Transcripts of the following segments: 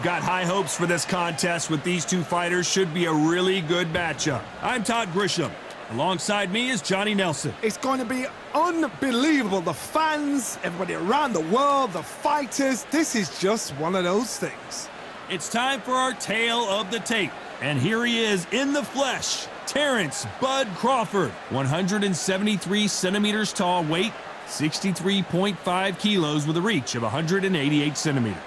Got high hopes for this contest with these two fighters. Should be a really good matchup. I'm Todd Grisham. Alongside me is Johnny Nelson. It's going to be unbelievable. The fans, everybody around the world, the fighters. This is just one of those things. It's time for our tale of the tape. And here he is in the flesh. Terence "Bud" Crawford, 173 centimeters tall, weight 63.5 kilos with a reach of 188 centimeters.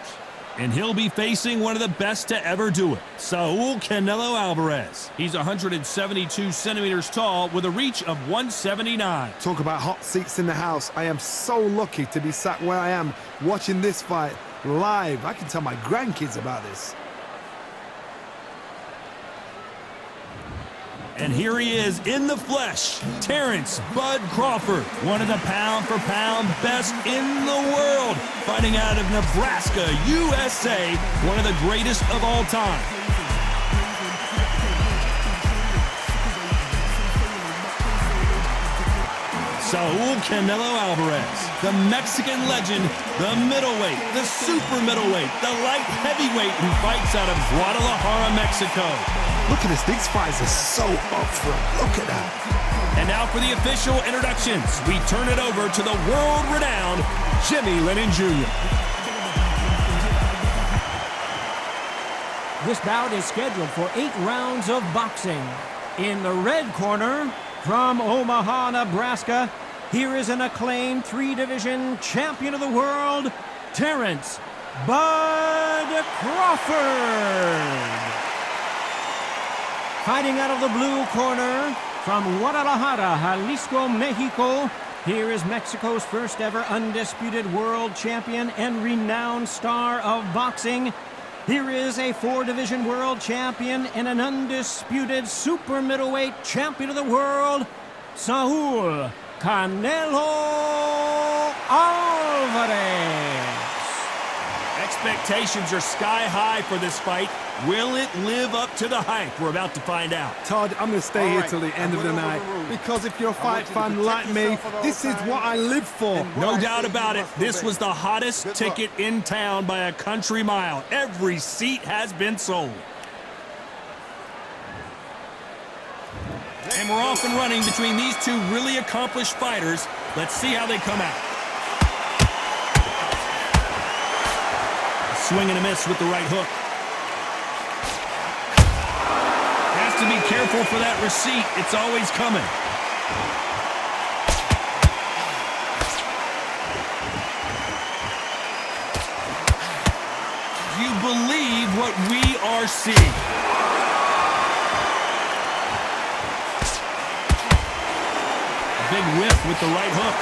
And he'll be facing one of the best to ever do it, Saul "Canelo" Alvarez. He's 172 centimeters tall with a reach of 179. Talk about hot seats in the house. I am so lucky to be sat where I am watching this fight live. I can tell my grandkids about this. And here he is in the flesh, Terence "Bud" Crawford, one of the pound-for-pound best in the world, fighting out of Nebraska, USA, one of the greatest of all time. Saul "Canelo" Alvarez, the Mexican legend, the middleweight, the super middleweight, the light heavyweight who fights out of Guadalajara, Mexico. Look at this. These fights are so upfront. Look at that. And now for the official introductions, we turn it over to the world-renowned Jimmy Lennon Jr. This bout is scheduled for 8 rounds of boxing. In the red corner, from Omaha, Nebraska, here is an acclaimed 3-division champion of the world, Terence "Bud" Crawford. Fighting out of the blue corner, from Guadalajara, Jalisco, Mexico, here is Mexico's first ever undisputed world champion and renowned star of boxing. Here is a 4-division world champion and an undisputed super middleweight champion of the world, Saul "Canelo" Alvarez. Expectations are sky high for this fight. Will it live up to the hype? We're about to find out. Todd, I'm going to stay here till the end of the night because if you're a fight fan like me, this is what I live for. No doubt about it. This was the hottest ticket in town by a country mile. Every seat has been sold. And we're off and running between these two really accomplished fighters. Let's see how they come out. Swing and a miss with the right hook. Has to be careful for that receipt. It's always coming. You believe what we are seeing. Big whiff with the right hook.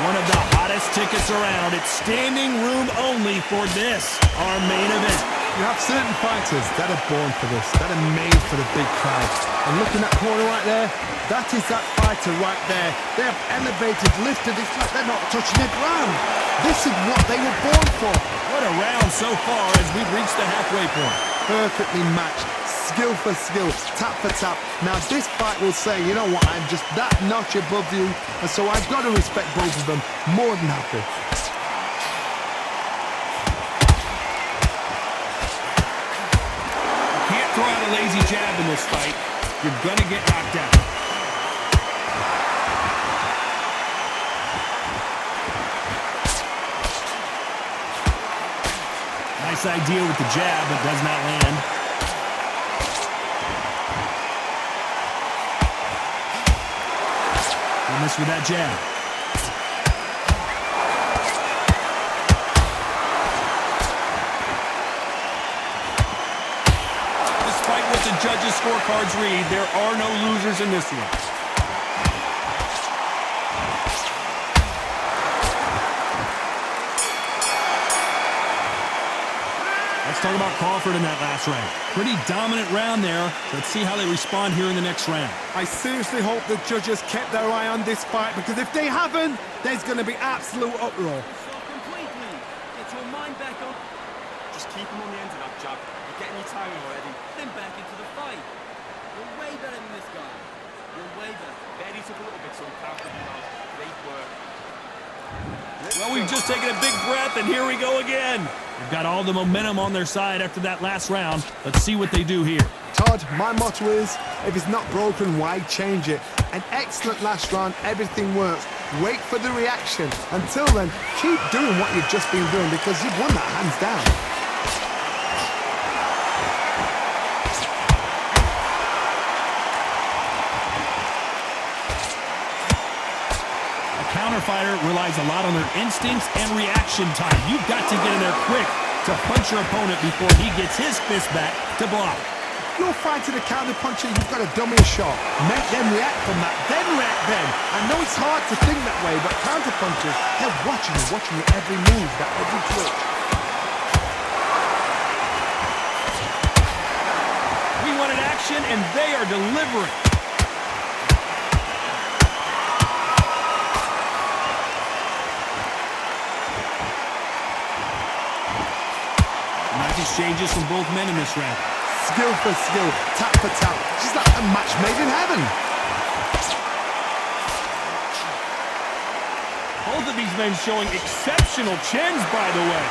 One of the hottest tickets around. It's standing room only for this, our main event. You have certain fighters that are born for this, that are made for the big crowd. And looking at that corner right there, that is that fighter right there. They have elevated, lifted, it's like they're not touching the ground. This is what they were born for. What a round so far as we've reached the halfway point. Perfectly matched, skill for skill, tap for tap. Now this fight will say, you know what, I'm just that notch above you, and so I've got to respect both of them more than happy. You can't throw out a lazy jab in this fight. You're gonna get knocked out. Nice idea with the jab, but does not land. He missed with that jab. Despite what the judges' scorecards read, there are no losers in this one. Let's talk about Crawford in that last round. Pretty dominant round there. Let's see how they respond here in the next round. I seriously hope the judges kept their eye on this fight, because if they haven't, there's going to be absolute uproar. Completely. Get your mind back on. Just keep him on the end of that jab. You're getting your timing already. Then back into the fight. You're way better than this guy. One way there. Barely took a little bit, so powerful. Great work. Well, we've just taken a big breath, and here we go again. They've got all the momentum on their side after that last round. Let's see what they do here. Todd, my motto is, if it's not broken, why change it? An excellent last round, everything works. Wait for the reaction. Until then, keep doing what you've just been doing because you've won that hands down. Counterfighter relies a lot on their instincts and reaction time. You've got to get in there quick to punch your opponent before he gets his fist back to block. You're fighting a counter puncher, you've got to dummy a shot. Make them react from that, then react then. I know it's hard to think that way, but counter punchers, they're watching your every move, that every twitch. We wanted action, and they are delivering. Exchanges from both men in this round. Skill for skill, tap for tap. She's like a match made in heaven. Both of these men showing exceptional chins, by the way.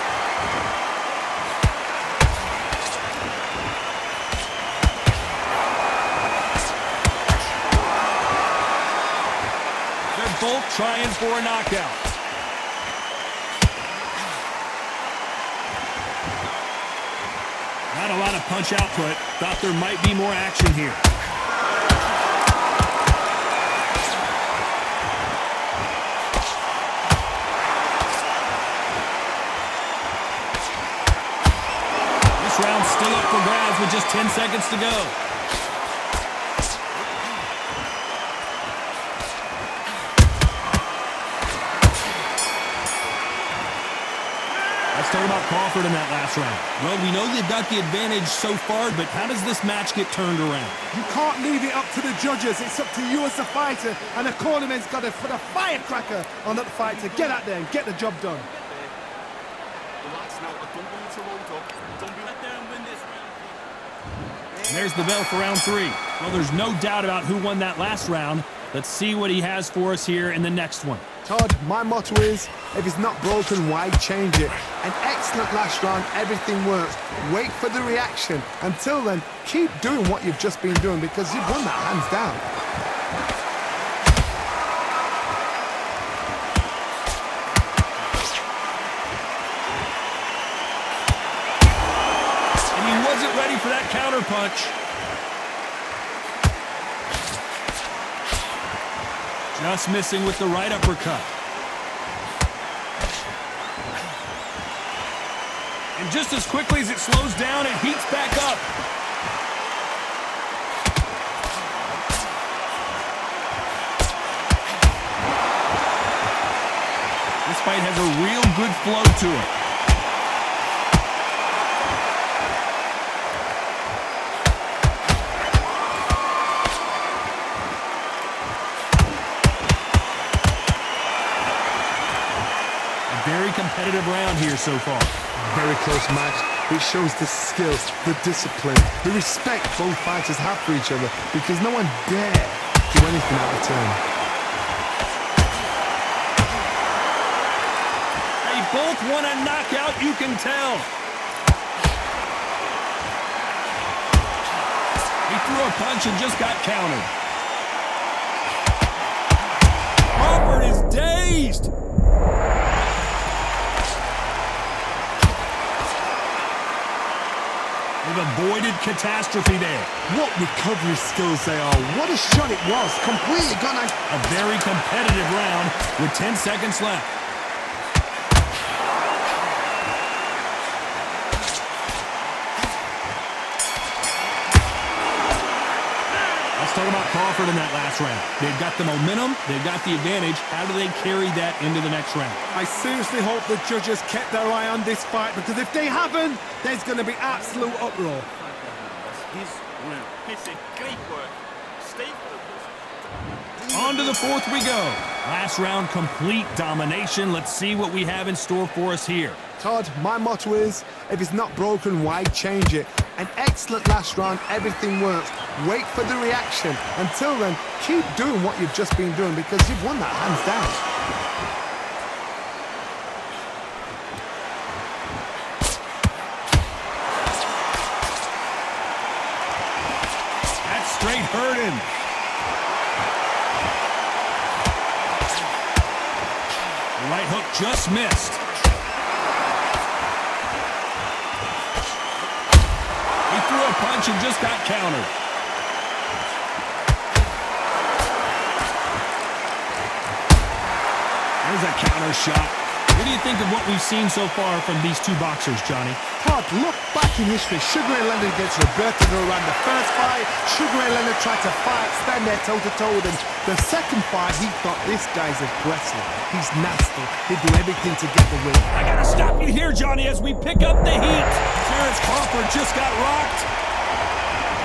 They're both trying for a knockout. Not a lot of punch output. Thought there might be more action here. This round's still up for grabs with just 10 seconds to go. Let's talk about Crawford in that last round. Well, we know they've got the advantage so far, but how does this match get turned around? You can't leave it up to the judges. It's up to you as the fighter, and the cornerman's got to put a firecracker on that fight to get out there and get the job done. Relax now, but don't be too rolled up. Don't be let down win this round. And there's the bell for round 3. Well, there's no doubt about who won that last round. Let's see what he has for us here in the next one. Todd, my motto is, if it's not broken, why change it? An excellent last round, everything works. Wait for the reaction. Until then, keep doing what you've just been doing because you've won that hands down. And he wasn't ready for that counter punch. Just missing with the right uppercut. And just as quickly as it slows down, it heats back up. This fight has a real good flow to it. Very competitive round here so far. Very close match. It shows the skill, the discipline, the respect both fighters have for each other because no one dare do anything out of turn. They both want a knockout, you can tell. He threw a punch and just got countered. Crawford is dazed. They've avoided catastrophe there. What recovery skills they are. What a shot it was. Completely gone out. A very competitive round with 10 seconds left. Let's talk about Crawford in that last round. They've got the momentum. They've got the advantage. How do they carry that into the next round? I seriously hope the judges kept their eye on this fight because if they haven't, there's going to be absolute uproar. His round. Hits it. Great work. Stay focused. On to the fourth we go. Last round, complete domination. Let's see what we have in store for us here. Todd, my motto is, if it's not broken, why change it? An excellent last round, everything works. Wait for the reaction. Until then, keep doing what you've just been doing because you've won that hands down. That straight hurt him. The right hook just missed. He threw a punch and just got countered. There's a counter shot. What do you think of what we've seen so far from these two boxers, Johnny? Todd, look back in history. Sugar Ray Leonard against Roberto Duran. The first fight, Sugar Ray Leonard tried to fight, stand there toe-to-toe with him. The second fight, he thought, this guy's aggressive. He's nasty. He'd do everything to get the win. I gotta stop you here, Johnny, as we pick up the heat. Terence Crawford just got rocked.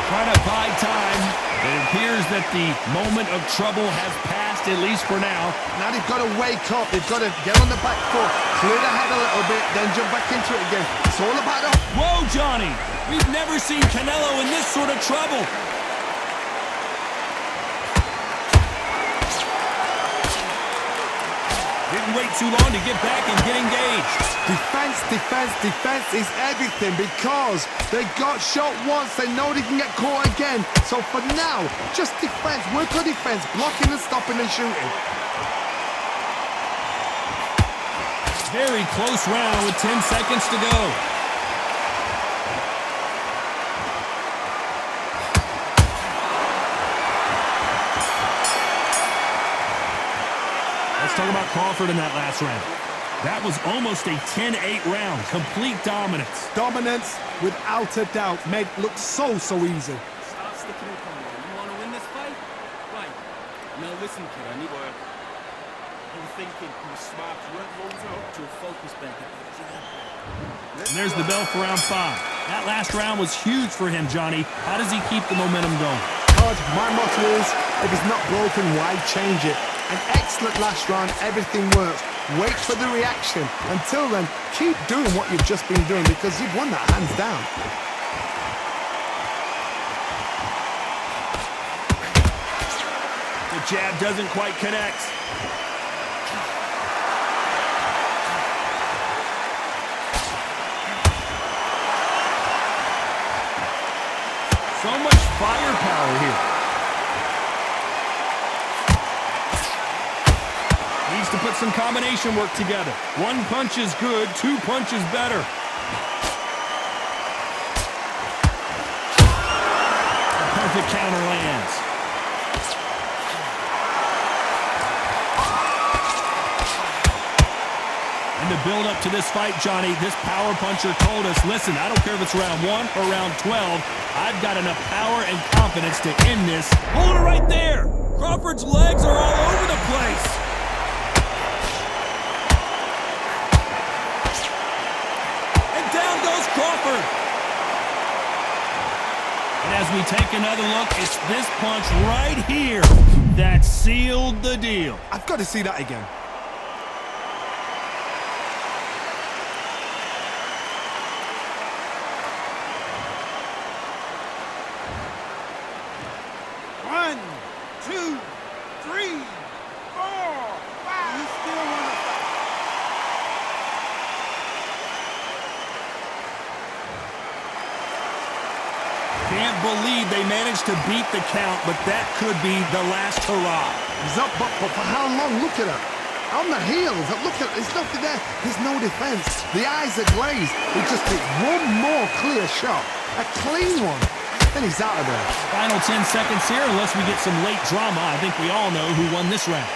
Trying to buy time. It appears that the moment of trouble has passed, at least for now. Now they've got to wake up. They've got to get on the back foot, clear the head a little bit, then jump back into it again. It's all about the... Whoa, Johnny! We've never seen Canelo in this sort of trouble. Didn't wait too long to get back and get engaged. Defense, defense, defense is everything because they got shot once. They know they can get caught again. So for now, just defense. Work on defense, blocking and stopping and shooting. Very close round with 10 seconds to go. Let's talk about Crawford in that last round. That was almost a 10-8 round. Complete dominance. Dominance, without a doubt, made it look so easy. Start sticking up on there. You want to win this fight? Right. Now listen, kid, I need work. You were thinking, you were smart, you weren't rolled up to a focus back. And there's the bell for round 5. That last round was huge for him, Johnny. How does he keep the momentum going? Todd, my motto is, if it's not broken, why change it? An excellent last round, everything works. Wait for the reaction. Until then, keep doing what you've just been doing because you've won that hands down. The jab doesn't quite connect. So much firepower here. Needs to put some combination work together. One punch is good, two punches better. Perfect counter lands. And the build up to this fight, Johnny, this power puncher told us, listen, I don't care if it's round 1 or round 12, I've got enough power and confidence to end this. Hold it right there. Crawford's legs are all over the place. Crawford. And as we take another look, it's this punch right here that sealed the deal. I've got to see that again. One, two, three, four, five. You still want to fight? Can't believe they managed to beat the count, but that could be the last hurrah. He's up, but for how long? Look at him. On the heels. Look at, there's nothing there. There's no defense. The eyes are glazed. He just takes one more clear shot. A clean one. Then he's out of there. Final 10 seconds here, unless we get some late drama. I think we all know who won this round.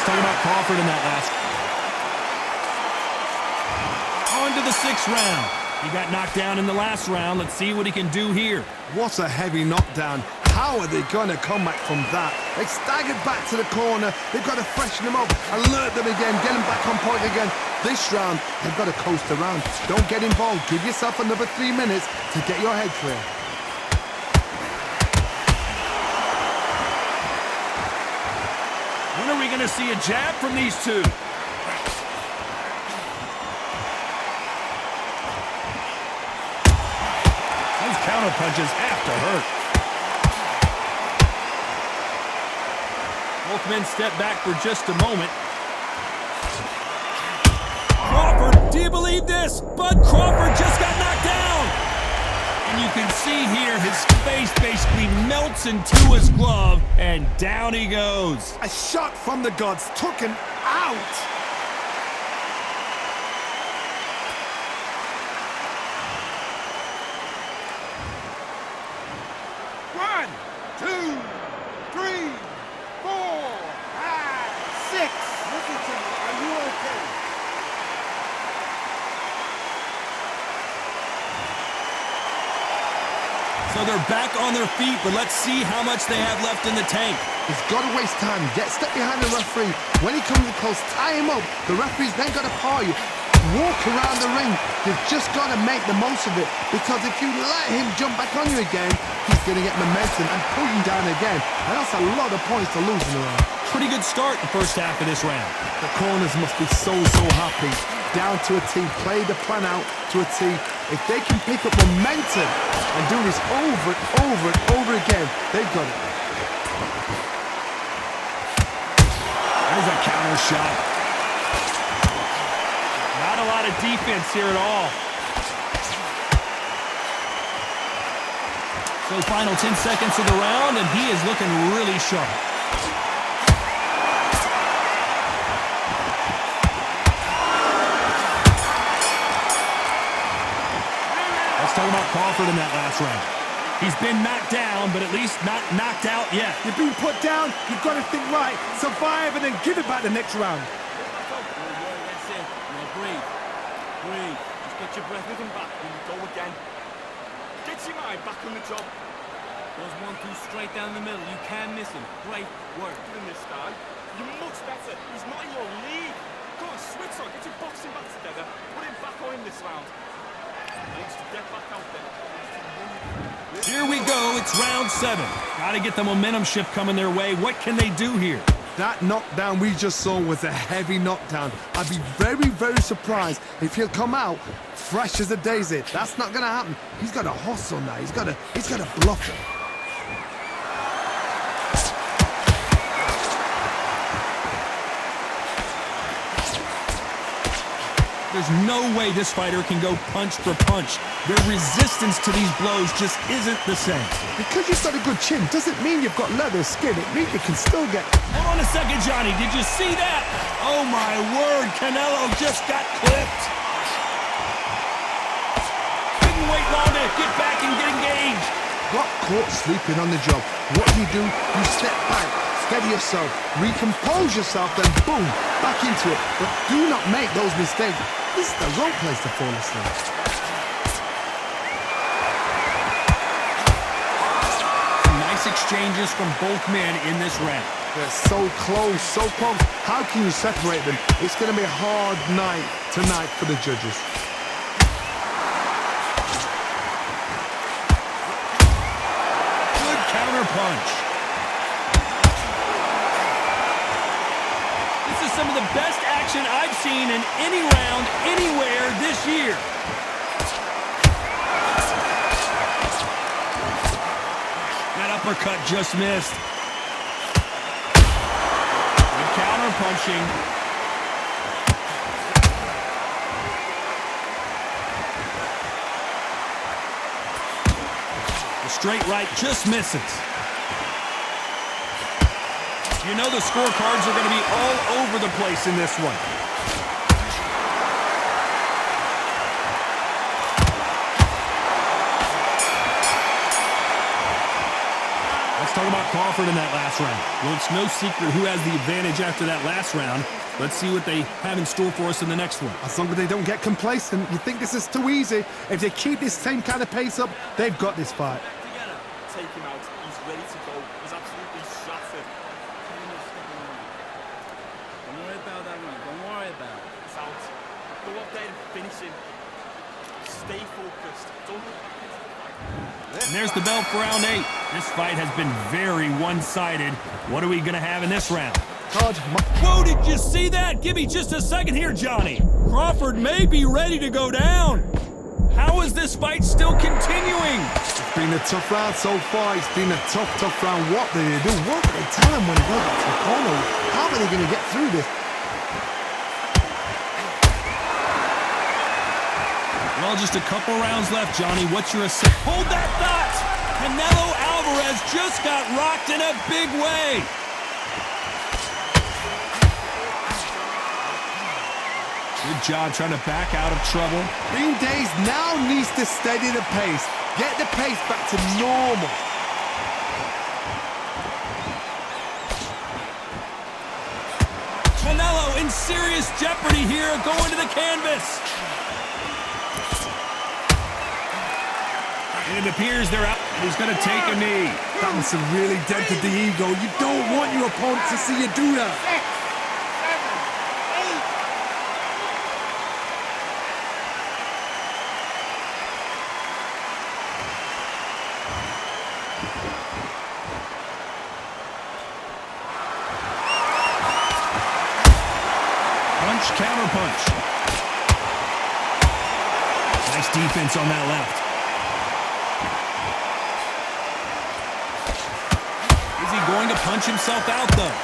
Talking about Crawford in that last. On to the 6th round. He got knocked down in the last round. Let's see what he can do here. What a heavy knockdown. How are they going to come back from that? They staggered back to the corner. They've got to freshen them up, alert them again, get them back on point again. This round, they've got to coast around. Don't get involved. Give yourself another 3 minutes to get your head clear. When are we going to see a jab from these two? Those counter punches have to hurt. Both men step back for just a moment. Crawford, do you believe this? Bud Crawford just got knocked down. And you can see here his face basically melts into his glove, and down he goes. A shot from the gods took him out. One, two, three, four, five, six. Listen to me. Are you okay? So they're back on their feet, but let's see how much they have left in the tank. He's got to waste time. Get step behind the referee. When he comes close, tie him up. The referee's then got to paw you. Walk around the ring. You've just got to make the most of it, because if you let him jump back on you again, he's going to get momentum and pull you down again. And that's a lot of points to lose in a round. Pretty good start the first half of this round. The corners must be so happy. Down to a T. Play the plan out to a T. If they can pick up momentum and do this over and over and over again, they've got it. There's a counter shot. Not a lot of defense here at all. So final 10 seconds of the round, and he is looking really sharp. Let's talk about Crawford in that last round. He's been knocked down, but at least not knocked out yet. You've been put down, you've got to think right, survive, and then give it back the next round. That's it. Now breathe. Breathe. Just get your breath rhythm back and go again. Get your mind back on the job. Those 1-2 straight down the middle. You can miss him. Great work. Than this guy. You're much better. He's not in your league. Come on, switch on. Get your boxing back together. Put him back on this round. He needs to get back out there. Here we go. It's round 7. Got to get the momentum shift coming their way. What can they do here? That knockdown we just saw was a heavy knockdown. I'd be very surprised if he'll come out fresh as a daisy. That's not gonna happen. He's got a hustle now. He's got a bluff it. There's no way this fighter can go punch for punch. Their resistance to these blows just isn't the same. Because you've got a good chin doesn't mean you've got leather skin. It means you can still get... Hold on a second, Johnny. Did you see that? Oh, my word. Canelo just got clipped. Didn't wait long to get back and get engaged. Got caught sleeping on the job. What do? You step back, steady yourself, recompose yourself, then boom, back into it. But do not make those mistakes. This is the wrong place to fall asleep. Nice exchanges from both men in this round. They're so close, so close. How can you separate them? It's going to be a hard night tonight for the judges. Good counter punch. This is some of the best action I've seen in any round, anywhere this year. That uppercut just missed. Good counter punching. The straight right just misses. You know the scorecards are going to be all over the place in this one. Let's talk about Crawford in that last round. Well, it's no secret who has the advantage after that last round. Let's see what they have in store for us in the next one. As long as they don't get complacent, you think this is too easy. If they keep this same kind of pace up, they've got this fight. Together. Take him out. He's ready to go. He's absolutely shattered. Don't worry about that one. Don't worry about it. It's out. Go up there and finish him. Stay focused. Don't look back into the fight. And there's the bell for round 8. This fight has been very one-sided. What are we going to have in this round? God, Whoa, did you see that? Give me just a second here, Johnny. Crawford may be ready to go down. How is this fight still continuing? it's been a tough round so far. It's been a tough round. What do they do? What do they tell him when he goes back to the corner? How are they going to get through this? Well, just a couple rounds left, Johnny. What's your assessment? Hold that thought! Canelo Alvarez just got rocked in a big way. Good job trying to back out of trouble. Bean Days now needs to steady the pace. Get the pace back to normal. Canelo in serious jeopardy here, going to the canvas. And it appears they're out. He's going to take a knee. That must have really dented the ego. You don't want your opponent to see you do that. Punch, counter punch. Nice defense on that left. Is he going to punch himself out, though?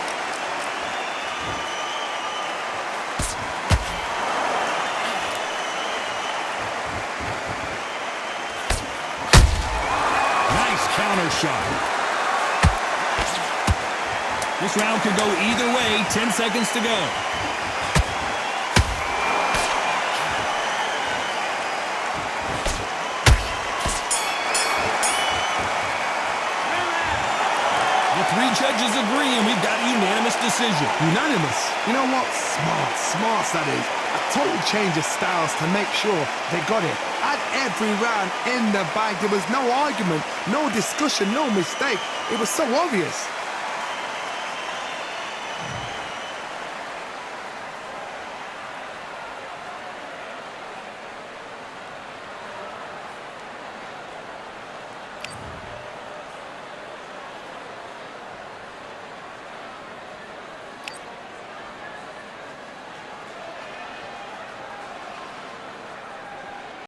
Nice counter shot. This round could go either way. 10 seconds to go. Three judges agree, and we've got a unanimous decision. Unanimous? You know what? Smart that is. A total change of styles to make sure they got it. At every round in the bag, there was no argument, no discussion, no mistake. It was so obvious.